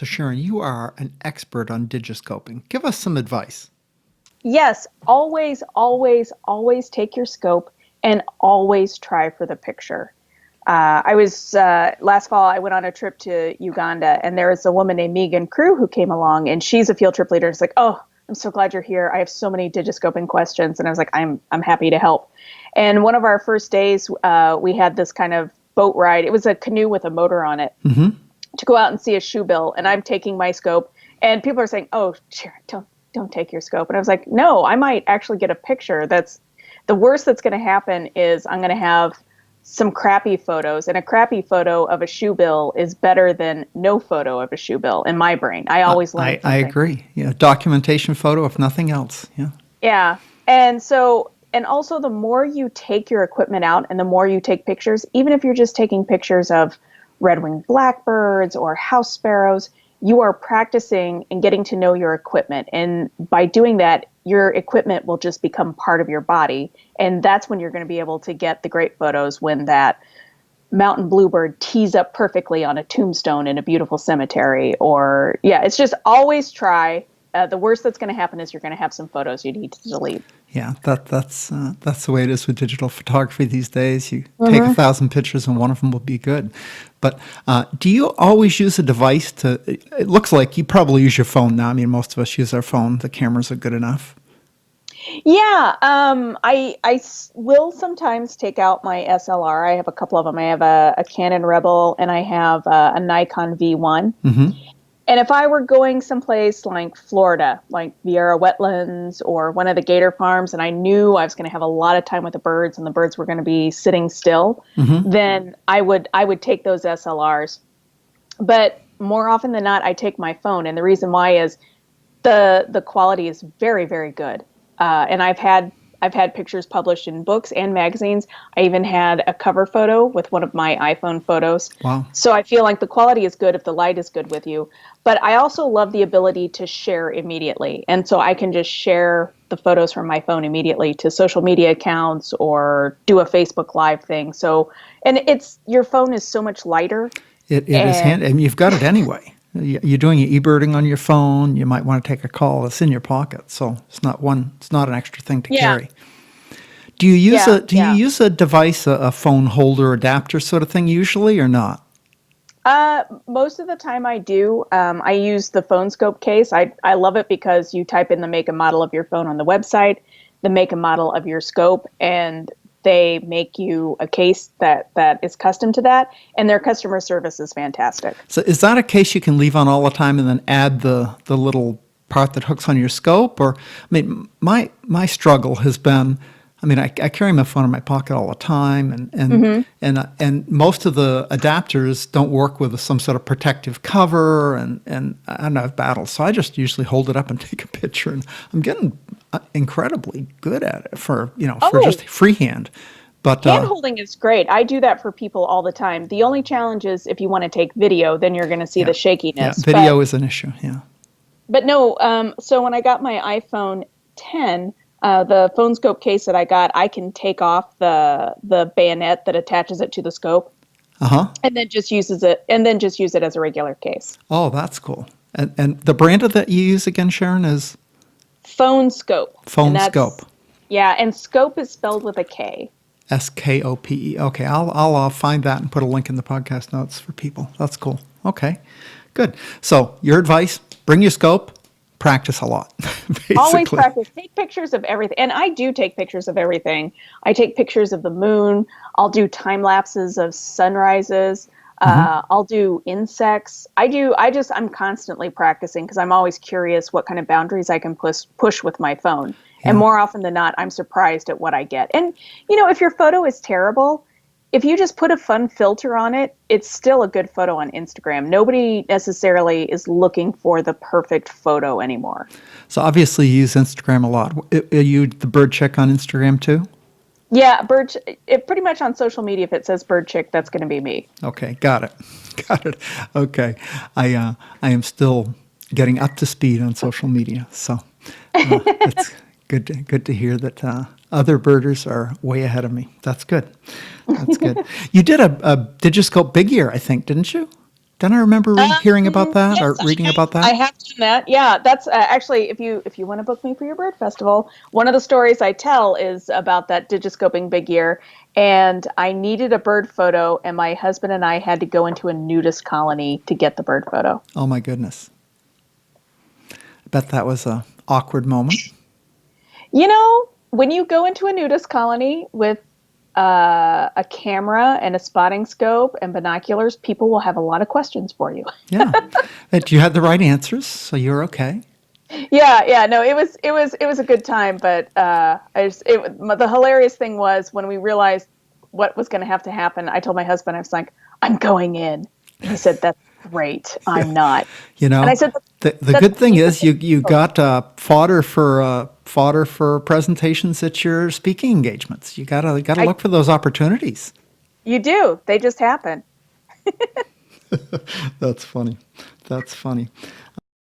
So Sharon, you are an expert on digiscoping. Give us some advice. Yes, always, always, always take your scope and always try for the picture. I was last fall, I went on a trip to Uganda, and there was a woman named Megan Crew who came along, and she's a field trip leader. It's like, oh, I'm so glad you're here. I have so many digiscoping questions. And I was like, I'm happy to help. And one of our first days, we had this kind of boat ride. It was a canoe with a motor on it to go out and see a shoe bill. And I'm taking my scope, and people are saying, oh, Sharon, don't take your scope. And I was like, no, I might actually get a picture. That's the worst that's going to happen is I'm going to have some crappy photos, and a crappy photo of a shoe bill is better than no photo of a shoe bill in my brain. I always learn something. I agree. Yeah, documentation photo, if nothing else. Yeah. Yeah. And also the more you take your equipment out and the more you take pictures, even if you're just taking pictures of red-winged blackbirds or house sparrows, you are practicing and getting to know your equipment. And by doing that, your equipment will just become part of your body. And that's when you're going to be able to get the great photos when that mountain bluebird tees up perfectly on a tombstone in a beautiful cemetery. Or, yeah, it's just always try. The worst that's going to happen is you're going to have some photos you need to delete. Yeah, that's the way it is with digital photography these days. You take 1,000 pictures and one of them will be good. But do you always use a device to? It looks like you probably use your phone now. I mean, most of us use our phone. The cameras are good enough. Yeah, I will sometimes take out my SLR. I have a couple of them. I have a Canon Rebel and I have a Nikon V1. And if I were going someplace like Florida, like Vieira Wetlands or one of the gator farms, and I knew I was going to have a lot of time with the birds and the birds were going to be sitting still, then I would take those SLRs. But more often than not, I take my phone. And the reason why is the quality is very, very good. And I've had pictures published in books and magazines. I even had a cover photo with one of my iPhone photos. Wow. So I feel like the quality is good if the light is good with you. But I also love the ability to share immediately. And so I can just share the photos from my phone immediately to social media accounts or do a Facebook Live thing. So, and your phone is so much lighter. It is handy. I mean, you've got it anyway. You're doing your e-birding on your phone. You might want to take a call. It's in your pocket, so it's not an extra thing to carry. Do you use a device, a phone holder, adapter sort of thing usually, or not? Most of the time I do. I use the phone scope case. I love it because you type in the make and model of your phone on the website, the make and model of your scope, and they make you a case that is custom to that, and their customer service is fantastic. So is that a case you can leave on all the time and then add the little part that hooks on your scope? Or, I mean, my struggle has been, I mean, I carry my phone in my pocket all the time, and most of the adapters don't work with some sort of protective cover, and I don't have battles, so I just usually hold it up and take a picture, and I'm getting incredibly good at it for just freehand. But hand holding is great. I do that for people all the time. The only challenge is if you want to take video, then you're going to see the shakiness. Yeah, video is an issue. Yeah. But no. So when I got my iPhone 10. The phone scope case that I got, I can take off the bayonet that attaches it to the scope, and then just use it as a regular case. Oh, that's cool. And the brand that you use again, Sharon, is Phone Scope. Phone Scope. Yeah, and scope is spelled with a K. SKOPE. Okay, I'll find that and put a link in the podcast notes for people. That's cool. Okay, good. So your advice: bring your scope. Practice a lot, basically. Always practice. Take pictures of everything. And I do take pictures of everything. I take pictures of the moon. I'll do time lapses of sunrises. I'll do insects. I'm constantly practicing because I'm always curious what kind of boundaries I can push with my phone. Yeah. And more often than not, I'm surprised at what I get. And, if your photo is terrible, if you just put a fun filter on it, it's still a good photo on Instagram. Nobody necessarily is looking for the perfect photo anymore. So obviously you use Instagram a lot. Are you the Birdchick on Instagram too? Yeah, pretty much on social media, if it says Birdchick, that's going to be me. Okay, got it. Okay. I am still getting up to speed on social media, so it's good to hear that other birders are way ahead of me. That's good. You did a Digiscope Big Ear, I think, didn't you? Didn't I remember hearing about that or Yes, reading about I that? have done that. Yeah, that's actually if you want to book me for your bird festival, one of the stories I tell is about that Digiscoping big year, and I needed a bird photo, and my husband and I had to go into a nudist colony to get the bird photo. Oh my goodness. I bet that was a awkward moment. You know, when you go into a nudist colony with a camera and a spotting scope and binoculars, people will have a lot of questions for you. Yeah. But you had the right answers, so you're okay. Yeah. No, it was a good time, but the hilarious thing was when we realized what was going to have to happen. I told my husband, I was like, "I'm going in." And he said, "That's great. I'm not." You know, And I said, the good thing is you got fodder for presentations at your speaking engagements. You gotta look for those opportunities. "You do. They just happen." That's funny. That's funny.